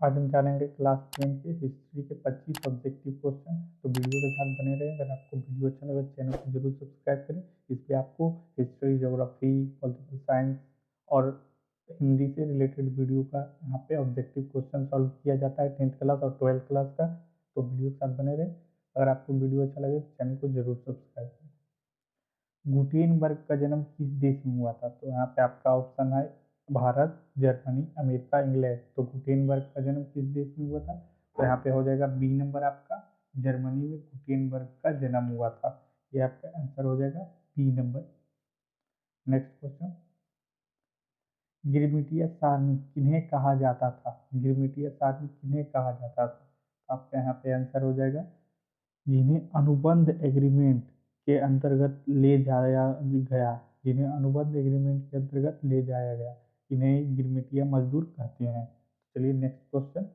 आज हम जानेंगे क्लास 10 के हिस्ट्री के 25 ऑब्जेक्टिव क्वेश्चन। तो वीडियो के साथ बने रहें। अगर आपको वीडियो अच्छा लगे चैनल को जरूर सब्सक्राइब करें। इस पर आपको हिस्ट्री, ज्योग्राफी, पॉलिटिकल साइंस और हिंदी से रिलेटेड वीडियो का यहाँ पे ऑब्जेक्टिव क्वेश्चन सॉल्व किया जाता है 10th क्लास और 12th क्लास का। तो वीडियो के साथ बने रहें। अगर आपको वीडियो अच्छा लगे तो चैनल को जरूर सब्सक्राइब करें। गुटेनबर्ग का जन्म किस देश में हुआ था? तो यहाँ पे आपका ऑप्शन है भारत, जर्मनी, अमेरिका, इंग्लैंड। तो गुटेनबर्ग का जन्म किस देश में हुआ था? तो यहाँ पे हो जाएगा बी नंबर आपका, जर्मनी में गुटेनबर्ग का जन्म हुआ था। ये आपका आंसर हो जाएगा बी नंबर। नेक्स्ट क्वेश्चन, गिरमिटिया सारणी किन्हें कहा जाता था? गिरमिटिया सारणी किन्हें कहा जाता था? आपका यहाँ पे आंसर हो जाएगा जिन्हें अनुबंध एग्रीमेंट के अंतर्गत ले जाया गया, जिन्हें अनुबंध एग्रीमेंट के अंतर्गत ले जाया गया, इन्हें गिरमिटिया मजदूर कहते हैं। चलिए नेक्स्ट क्वेश्चन,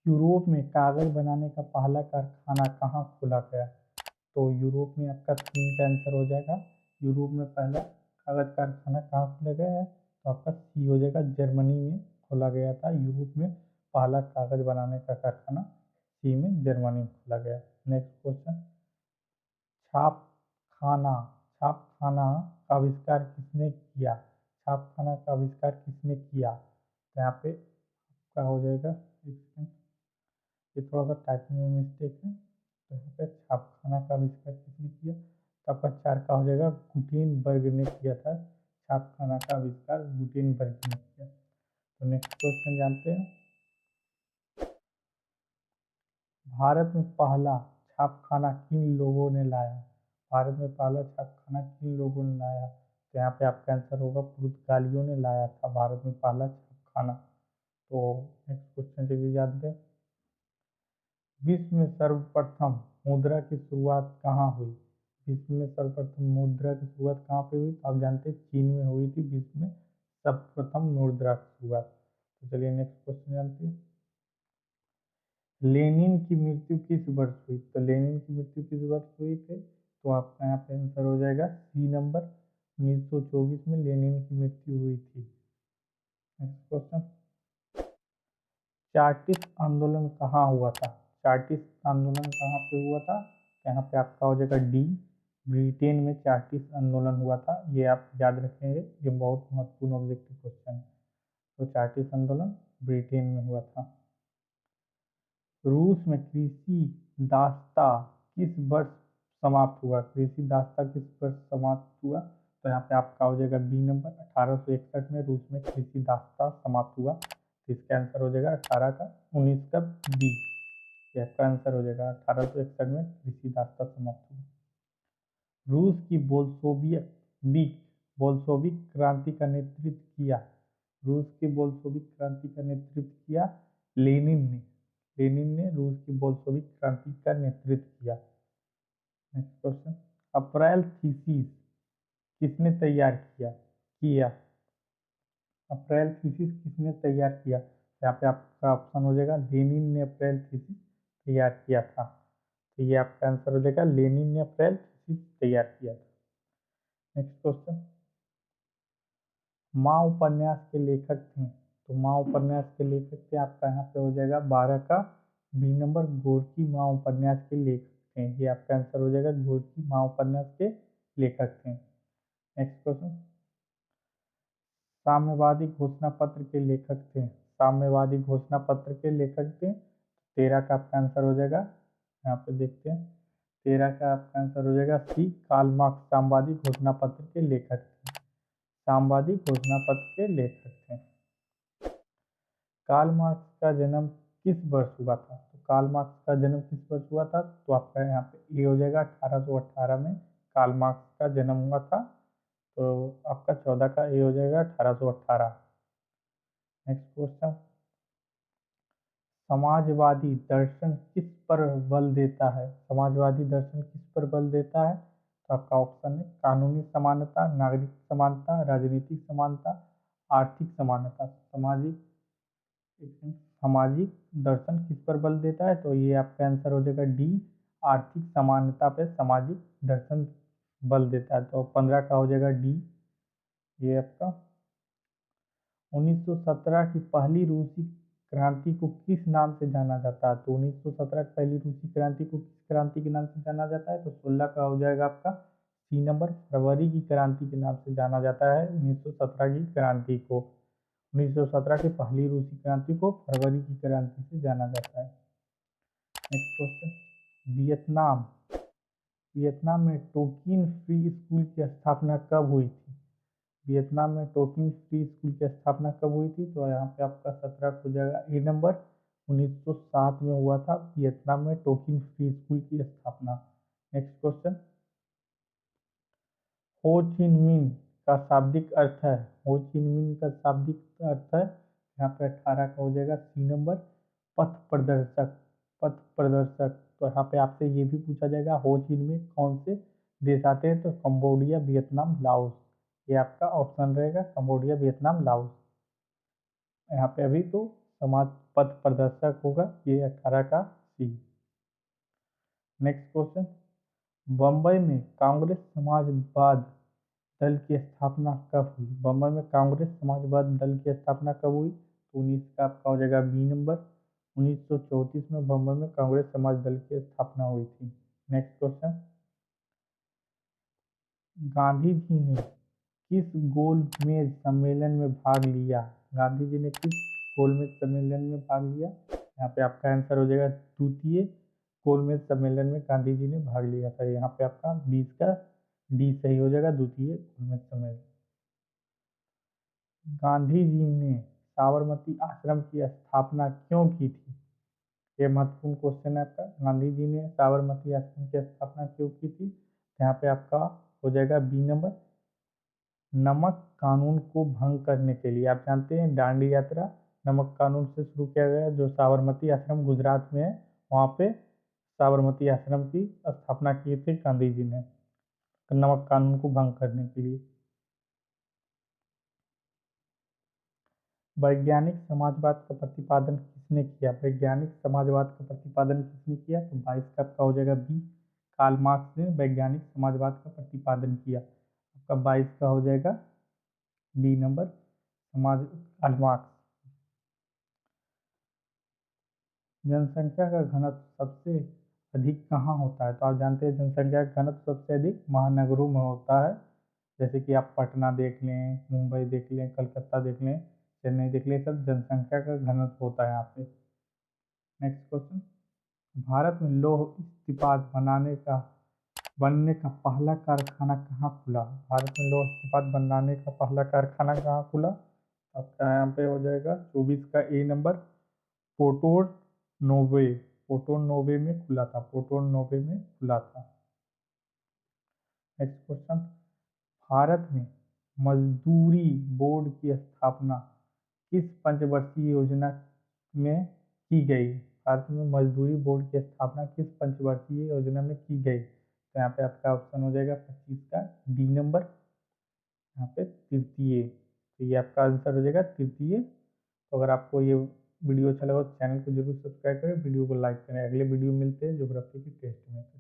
यूरोप में कागज बनाने का पहला कारखाना कहाँ खोला गया? तो यूरोप में आपका 3 का आंसर हो जाएगा। यूरोप में पहला कागज कारखाना कहाँ खोला गया है? तो आपका सी हो जाएगा, जर्मनी में खोला गया था। यूरोप में पहला कागज बनाने का कारखाना सी में, जर्मनी में खोला गया। नेक्स्ट क्वेश्चन, छापखाना, छापखाना का आविष्कार किसने किया? छापखाना का आविष्कार किसने किया? तो यहाँ पे आपका हो जाएगा, एक सेकंड, ये थोड़ा सा टाइपिंग में मिस्टेक है। तो यहाँ पे छापखाना का आविष्कार किसने किया? तो आपका 4 का हो जाएगा, गुटेनबर्ग ने किया था। छापखाना का आविष्कार गुटेनबर्ग ने किया। तो नेक्स्ट क्वेश्चन जानते हैं, भारत में पहला छापखाना किन लोगों ने लाया? भारत में पहला छापखाना किन लोगों ने लाया? तो यहाँ पे आपका आंसर होगा, पुर्तगालियों ने लाया था भारत में पहला छापखाना। तो नेक्स्ट क्वेश्चन चलिए जानते हैं, विश्व में सर्वप्रथम मुद्रा की शुरुआत कहाँ हुई? विश्व में सर्वप्रथम मुद्रा की शुरुआत कहाँ पे हुई? तो आप जानते हैं चीन में हुई थी विश्व में सर्वप्रथम मुद्रा की शुरुआत। तो चलिए नेक्स्ट क्वेश्चन जानते हैं, लेनिन की मृत्यु किस वर्ष हुई? तो लेनिन की मृत्यु किस वर्ष हुई थी? तो आपका यहाँ पे आंसर हो जाएगा सी नंबर, 1924 में लेनिन की मृत्यु हुई थी। नेक्स्ट क्वेश्चन, चार्टिस्ट आंदोलन कहाँ हुआ था? चार्टिस्ट आंदोलन कहाँ पे हुआ था? यहाँ पे आपका हो जाएगा डी, ब्रिटेन में चार्टिस्ट आंदोलन हुआ था। ये आप याद रखेंगे, ये बहुत महत्वपूर्ण ऑब्जेक्टिव क्वेश्चन है। तो चार्टिस्ट आंदोलन ब्रिटेन में हुआ था। रूस में कृषि दासता किस वर्ष समाप्त हुआ? कृषि दासता किस वर्ष समाप्त हुआ? तो यहाँ पे आपका हो जाएगा बी नंबर, 1861 में रूस में कृषि दासता समाप्त हुआ। तो इसका आंसर हो जाएगा 18 का 19 का बी। ये आपका आंसर हो जाएगा, 1861 में कृषि दासता समाप्त हुआ। रूस की बोल्शोविक क्रांति का नेतृत्व किया, रूस की बोल्शोविक क्रांति का नेतृत्व किया लेनिन ने। लेनिन ने रूस की बोल्शोविक क्रांति का नेतृत्व किया। नेक्स्ट क्वेश्चन, अप्रैल थीसिस किसने तैयार किया? अप्रैल थीसिस किसने तैयार किया? यहाँ पे आपका ऑप्शन हो जाएगा, लेनिन ने अप्रैल थीसिस तैयार किया था। तो ये आपका आंसर हो जाएगा, लेनिन ने अप्रैल थीसिस तैयार किया था। नेक्स्ट क्वेश्चन, माँ उपन्यास के लेखक थे। तो माँ उपन्यास के लेखक थे, आपका यहाँ पे हो जाएगा 12 का बी नंबर, गोरकी माँ उपन्यास के लेखक थे। ये आपका आंसर हो जाएगा, गोरकी माँ उपन्यास के लेखक थे। नेक्स्ट क्वेश्चन, साम्यवादी घोषणा पत्र के लेखक थे। साम्यवादी घोषणा पत्र के लेखक थे। 13 का आपका आंसर हो जाएगा, यहाँ पे देखते हैं, 13 का आपका आंसर हो जाएगा सी, कार्ल मार्क्स साम्यवादी घोषणा पत्र के लेखक थे। साम्यवादी घोषणा पत्र के लेखक थे। कार्ल मार्क्स का जन्म किस वर्ष हुआ था? तो कार्ल मार्क्स का जन्म किस वर्ष हुआ था? तो आपका यहाँ पे ए हो जाएगा, 1818 में कार्ल मार्क्स का जन्म हुआ था। तो आपका 14 का ए हो जाएगा, 1818। नेक्स्ट क्वेश्चन, समाजवादी दर्शन किस पर बल देता है? समाजवादी दर्शन किस पर बल देता है? तो आपका ऑप्शन है, कानूनी समानता, नागरिक समानता, राजनीतिक समानता, आर्थिक समानता। सामाजिक दर्शन किस पर बल देता है? तो ये आपका आंसर हो जाएगा डी, आर्थिक समानता पे सामाजिक दर्शन बल देता है। तो 15 का हो जाएगा डी, ये आपका। 1917 की पहली रूसी क्रांति को किस नाम से जाना जाता है? तो 1917 की पहली रूसी क्रांति को किस क्रांति के नाम से जाना जाता है? तो 16 का हो जाएगा आपका सी नंबर, फरवरी की क्रांति के नाम से जाना जाता है 1917 की क्रांति को। 1917 की पहली रूसी क्रांति को फरवरी की क्रांति से जाना जाता है। नेक्स्ट क्वेश्चन, वियतनाम वियतनाम में टोकिन फ्री स्कूल की स्थापना कब हुई थी? वियतनाम में टोकिन फ्री स्कूल की स्थापना कब हुई थी? तो यहाँ पे आपका 17 हो जाएगा ए नंबर, 1907 में हुआ था वियतनाम में टोकिन फ्री स्कूल की स्थापना। नेक्स्ट क्वेश्चन, हो चिन मिन का शाब्दिक अर्थ है? हो चिन मिन का शाब्दिक अर्थ है यहाँ पे 18 का हो जाएगा सी नंबर, पथ प्रदर्शक। पथ प्रदर्शक, तो यहाँ पे आपसे ये भी पूछा जाएगा हो चिन में कौन से देश आते हैं? तो कंबोडिया, वियतनाम, लाओस, ये आपका ऑप्शन रहेगा, कंबोडिया, वियतनाम, लाओस। यहाँ पे अभी तो समाज पथ प्रदर्शक होगा, ये 18 का सी। नेक्स्ट क्वेश्चन, बम्बई में कांग्रेस समाजवाद दल की स्थापना कब हुई? बम्बई में कांग्रेस समाजवाद दल की स्थापना कब हुई? तो 19 का आपका हो जाएगा बी नंबर, 1934 में बम्बई में कांग्रेस समाज दल की स्थापना हुई थी। नेक्स्ट क्वेश्चन, गांधी जी ने किस गोलमेज सम्मेलन में भाग लिया? गांधी जी ने किस गोलमेज सम्मेलन में भाग लिया? यहाँ पे आपका आंसर हो जाएगा द्वितीय गोलमेज सम्मेलन में गांधी जी ने भाग लिया था। यहाँ पे आपका 20 का डी सही हो जाएगा, द्वितीय गोलमेज सम्मेलन। गांधी जी ने साबरमती आश्रम की स्थापना क्यों की थी? ये महत्वपूर्ण क्वेश्चन है आपका। गांधी जी ने साबरमती आश्रम की स्थापना क्यों की थी? यहाँ पे आपका हो जाएगा बी नंबर, नमक कानून को भंग करने के लिए। आप जानते हैं दांडी यात्रा नमक कानून से शुरू किया गया, जो साबरमती आश्रम गुजरात में है, वहाँ पे साबरमती आश्रम की स्थापना की थी गांधी जी ने, नमक कानून को भंग करने के लिए। वैज्ञानिक समाजवाद का प्रतिपादन किसने किया? वैज्ञानिक समाजवाद का प्रतिपादन किसने किया? तो 22 का आपका हो जाएगा बी, कार्ल मार्क्स ने वैज्ञानिक समाजवाद का प्रतिपादन किया। आपका 22 का हो जाएगा बी नंबर, समाज कार्ल मार्क्स। जनसंख्या का घनत्व सबसे अधिक कहाँ होता है? तो आप जानते हैं जनसंख्या का घनत्व सबसे अधिक महानगरों में होता है, जैसे कि आप पटना देख लें, मुंबई देख लें, कलकत्ता देख लें, चेन्नई देख लें, सब जनसंख्या का घनत्व होता है यहाँ पे। नेक्स्ट क्वेश्चन, भारत में लौह इस्पात बनने का पहला कारखाना कहाँ खुला? भारत में लौह इस्पात बनाने का पहला कारखाना कहाँ खुला? आपका यहाँ पे हो जाएगा 24 का ए नंबर, पोर्टोर नोवे, पोर्टोर नोवे में खुला था, पोर्टोर नोवे में खुला था। नेक्स्ट क्वेश्चन, भारत में मजदूरी बोर्ड की स्थापना किस पंचवर्षीय योजना में की गई? भारत में मजदूरी बोर्ड की स्थापना किस पंचवर्षीय योजना में की गई? तो यहाँ पे आपका ऑप्शन हो जाएगा 25 का डी नंबर, यहाँ पे तृतीय, तो ये आपका आंसर हो जाएगा तृतीय। तो अगर आपको ये वीडियो अच्छा लगा तो चैनल को जरूर सब्सक्राइब करें, वीडियो को लाइक करें। अगले वीडियो मिलते हैं ज्योग्राफी के टेस्ट में।